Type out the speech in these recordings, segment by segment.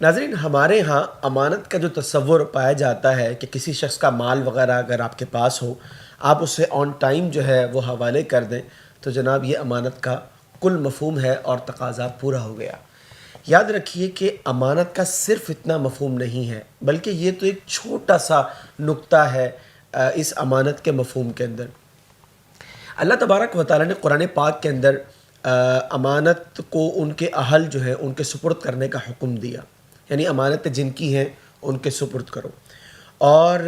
ناظرین، ہمارے ہاں امانت کا جو تصور پایا جاتا ہے کہ کسی شخص کا مال وغیرہ اگر آپ کے پاس ہو، آپ اسے آن ٹائم جو ہے وہ حوالے کر دیں تو جناب یہ امانت کا کل مفہوم ہے اور تقاضا پورا ہو گیا۔ یاد رکھیے کہ امانت کا صرف اتنا مفہوم نہیں ہے، بلکہ یہ تو ایک چھوٹا سا نقطہ ہے اس امانت کے مفہوم کے اندر۔ اللہ تبارک و تعالیٰ نے قرآن پاک کے اندر امانت کو ان کے اہل جو ہیں ان کے سپرد کرنے کا حکم دیا، یعنی امانتیں جن کی ہیں ان کے سپرد کرو۔ اور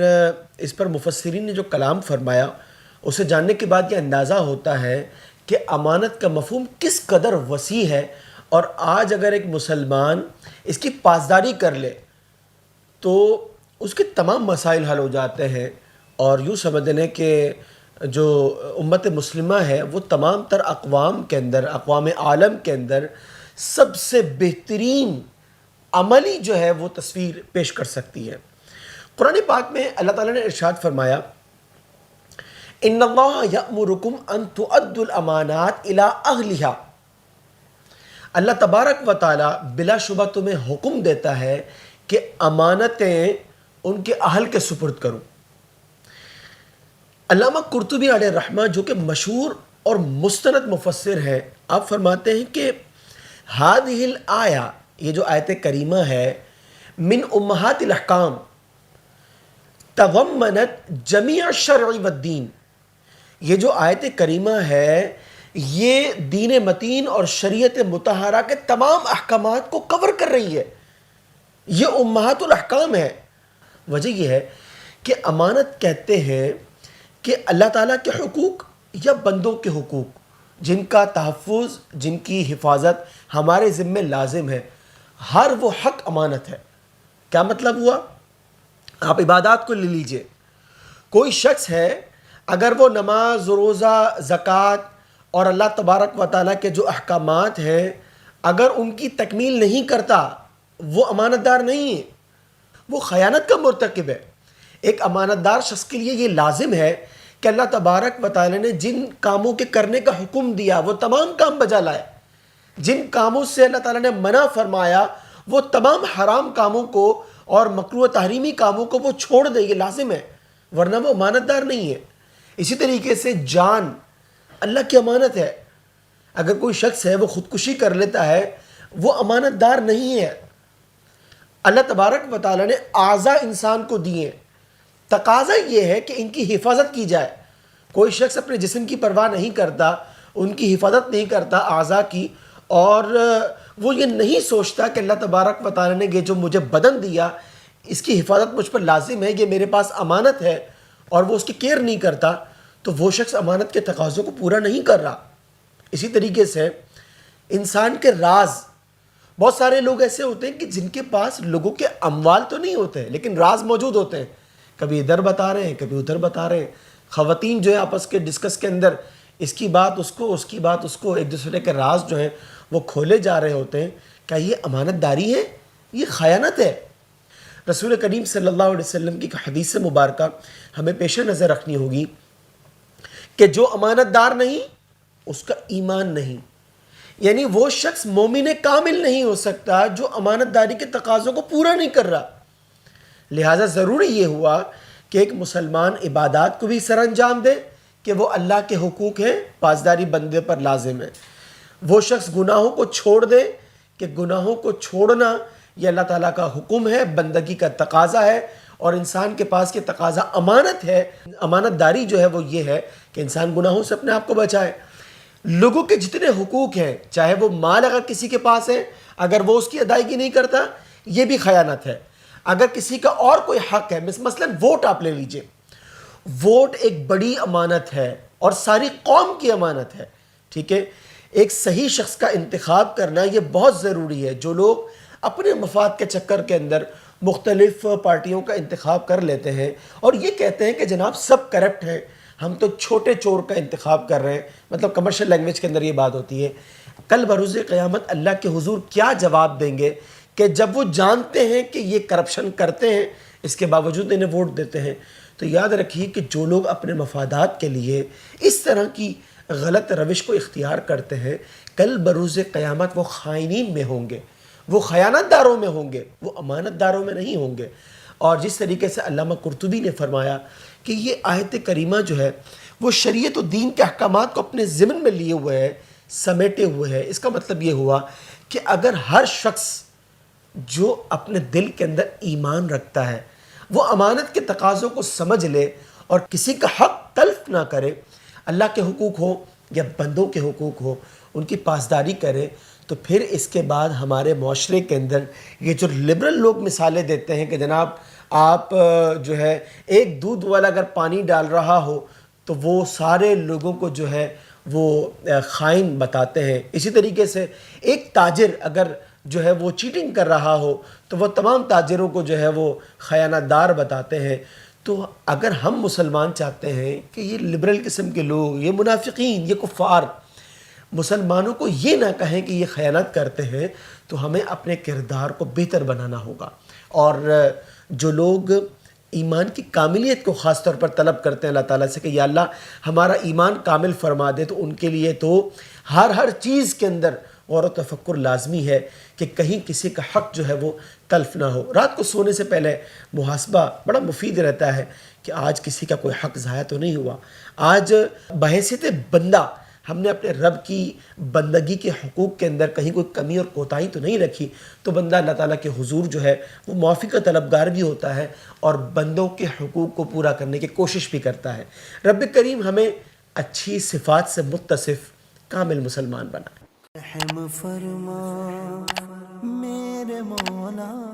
اس پر مفسرین نے جو کلام فرمایا اسے جاننے کے بعد یہ اندازہ ہوتا ہے کہ امانت کا مفہوم کس قدر وسیع ہے، اور آج اگر ایک مسلمان اس کی پاسداری کر لے تو اس کے تمام مسائل حل ہو جاتے ہیں، اور یوں سمجھ لیں کہ جو امت مسلمہ ہے وہ تمام تر اقوام کے اندر، اقوام عالم کے اندر سب سے بہترین عملی جو ہے وہ تصویر پیش کر سکتی ہے۔ قرآن پاک میں اللہ تعالیٰ نے ارشاد فرمایا، ان اللہ یأمرکم ان تؤدوا الامانات الی اہلہا، اللہ تبارک و تعالیٰ بلا شبہ تمہیں حکم دیتا ہے کہ امانتیں ان کے اہل کے سپرد کرو۔ علامہ قرطبی علیہ الرحمہ جو کہ مشہور اور مستند مفسر ہیں، آپ فرماتے ہیں کہ ہذہ الآیہ، یہ جو آیت کریمہ ہے، من امہات الاحکام تضمنت جمیع الشرع والدین، یہ جو آیت کریمہ ہے یہ دین متین اور شریعت مطہرہ کے تمام احکامات کو کور کر رہی ہے، یہ امہات الاحکام ہے۔ وجہ یہ ہے کہ امانت کہتے ہیں کہ اللہ تعالیٰ کے حقوق یا بندوں کے حقوق جن کا تحفظ، جن کی حفاظت ہمارے ذمہ لازم ہے، ہر وہ حق امانت ہے۔ کیا مطلب ہوا؟ آپ عبادات کو لے لیجئے، کوئی شخص ہے اگر وہ نماز، روزہ، زکوٰۃ اور اللہ تبارک و تعالیٰ کے جو احکامات ہیں اگر ان کی تکمیل نہیں کرتا، وہ امانت دار نہیں ہے، وہ خیانت کا مرتکب ہے۔ ایک امانت دار شخص کے لیے یہ لازم ہے کہ اللہ تبارک و تعالیٰ نے جن کاموں کے کرنے کا حکم دیا وہ تمام کام بجا لائے، جن کاموں سے اللہ تعالیٰ نے منع فرمایا وہ تمام حرام کاموں کو اور مکروہ تحریمی کاموں کو وہ چھوڑ دے، یہ لازم ہے، ورنہ وہ امانت دار نہیں ہے۔ اسی طریقے سے جان اللہ کی امانت ہے، اگر کوئی شخص ہے وہ خودکشی کر لیتا ہے وہ امانت دار نہیں ہے۔ اللہ تبارک و تعالیٰ نے اعضاء انسان کو دیے، تقاضا یہ ہے کہ ان کی حفاظت کی جائے۔ کوئی شخص اپنے جسم کی پرواہ نہیں کرتا، ان کی حفاظت نہیں کرتا اعضاء کی، اور وہ یہ نہیں سوچتا کہ اللہ تبارک و تعالیٰ نے یہ جو مجھے بدن دیا اس کی حفاظت مجھ پر لازم ہے، یہ میرے پاس امانت ہے، اور وہ اس کی کیئر نہیں کرتا، تو وہ شخص امانت کے تقاضوں کو پورا نہیں کر رہا۔ اسی طریقے سے انسان کے راز، بہت سارے لوگ ایسے ہوتے ہیں کہ جن کے پاس لوگوں کے اموال تو نہیں ہوتے لیکن راز موجود ہوتے ہیں، کبھی ادھر بتا رہے ہیں کبھی ادھر بتا رہے ہیں۔ خواتین جو ہے آپس کے ڈسکس کے اندر اس کی بات اس کو، اس کی بات اس کو، ایک دوسرے کے راز جو ہیں وہ کھولے جا رہے ہوتے ہیں۔ کیا یہ امانت داری ہے؟ یہ خیانت ہے۔ رسول کریم صلی اللہ علیہ وسلم کی حدیث مبارکہ ہمیں پیش نظر رکھنی ہوگی کہ جو امانت دار نہیں اس کا ایمان نہیں، یعنی وہ شخص مومن کامل نہیں ہو سکتا جو امانت داری کے تقاضوں کو پورا نہیں کر رہا۔ لہٰذا ضروری یہ ہوا کہ ایک مسلمان عبادات کو بھی سر انجام دے کہ وہ اللہ کے حقوق ہیں، پاسداری بندے پر لازم ہے۔ وہ شخص گناہوں کو چھوڑ دے کہ گناہوں کو چھوڑنا یہ اللہ تعالیٰ کا حکم ہے، بندگی کا تقاضا ہے، اور انسان کے پاس یہ تقاضا امانت ہے۔ امانت داری جو ہے وہ یہ ہے کہ انسان گناہوں سے اپنے آپ کو بچائے۔ لوگوں کے جتنے حقوق ہیں، چاہے وہ مال اگر کسی کے پاس ہے اگر وہ اس کی ادائیگی نہیں کرتا، یہ بھی خیانت ہے۔ اگر کسی کا اور کوئی حق ہے، مثلا ووٹ آپ لے لیجئے، ووٹ ایک بڑی امانت ہے اور ساری قوم کی امانت ہے، ٹھیک ہے؟ ایک صحیح شخص کا انتخاب کرنا یہ بہت ضروری ہے۔ جو لوگ اپنے مفاد کے چکر کے اندر مختلف پارٹیوں کا انتخاب کر لیتے ہیں اور یہ کہتے ہیں کہ جناب سب کرپٹ ہیں، ہم تو چھوٹے چور کا انتخاب کر رہے ہیں، مطلب کمرشل لینگویج کے اندر یہ بات ہوتی ہے، کل بروز قیامت اللہ کے حضور کیا جواب دیں گے کہ جب وہ جانتے ہیں کہ یہ کرپشن کرتے ہیں اس کے باوجود انہیں ووٹ دیتے ہیں؟ تو یاد رکھیے کہ جو لوگ اپنے مفادات کے لیے اس طرح کی غلط روش کو اختیار کرتے ہیں، کل بروز قیامت وہ خائنین میں ہوں گے، وہ خیانت داروں میں ہوں گے، وہ امانت داروں میں نہیں ہوں گے۔ اور جس طریقے سے علامہ قرطبی نے فرمایا کہ یہ آیت کریمہ جو ہے وہ شریعت و دین کے احکامات کو اپنے ضمن میں لیے ہوئے ہے، سمیٹے ہوئے ہے۔ اس کا مطلب یہ ہوا کہ اگر ہر شخص جو اپنے دل کے اندر ایمان رکھتا ہے وہ امانت کے تقاضوں کو سمجھ لے اور کسی کا حق تلف نہ کرے، اللہ کے حقوق ہو یا بندوں کے حقوق ہو، ان کی پاسداری کرے، تو پھر اس کے بعد ہمارے معاشرے کے اندر یہ جو لبرل لوگ مثالیں دیتے ہیں کہ جناب آپ جو ہے ایک دودھ والا اگر پانی ڈال رہا ہو تو وہ سارے لوگوں کو جو ہے وہ خائن بتاتے ہیں، اسی طریقے سے ایک تاجر اگر جو ہے وہ چیٹنگ کر رہا ہو تو وہ تمام تاجروں کو جو ہے وہ خیانت دار بتاتے ہیں۔ تو اگر ہم مسلمان چاہتے ہیں کہ یہ لبرل قسم کے لوگ، یہ منافقین، یہ کفار مسلمانوں کو یہ نہ کہیں کہ یہ خیانت کرتے ہیں، تو ہمیں اپنے کردار کو بہتر بنانا ہوگا۔ اور جو لوگ ایمان کی کاملیت کو خاص طور پر طلب کرتے ہیں اللہ تعالیٰ سے کہ یا اللہ ہمارا ایمان کامل فرما دے، تو ان کے لیے تو ہر چیز کے اندر غور و تفکر لازمی ہے کہ کہیں کسی کا حق جو ہے وہ تلف نہ ہو۔ رات کو سونے سے پہلے محاسبہ بڑا مفید رہتا ہے کہ آج کسی کا کوئی حق ضائع تو نہیں ہوا، آج بحیثیت بندہ ہم نے اپنے رب کی بندگی کے حقوق کے اندر کہیں کوئی کمی اور کوتاہی تو نہیں رکھی، تو بندہ اللہ تعالیٰ کے حضور جو ہے وہ معافی کا طلبگار بھی ہوتا ہے اور بندوں کے حقوق کو پورا کرنے کی کوشش بھی کرتا ہے۔ رب کریم ہمیں اچھی صفات سے متصف کامل مسلمان بنائے۔ رحم فرما میرے مولا۔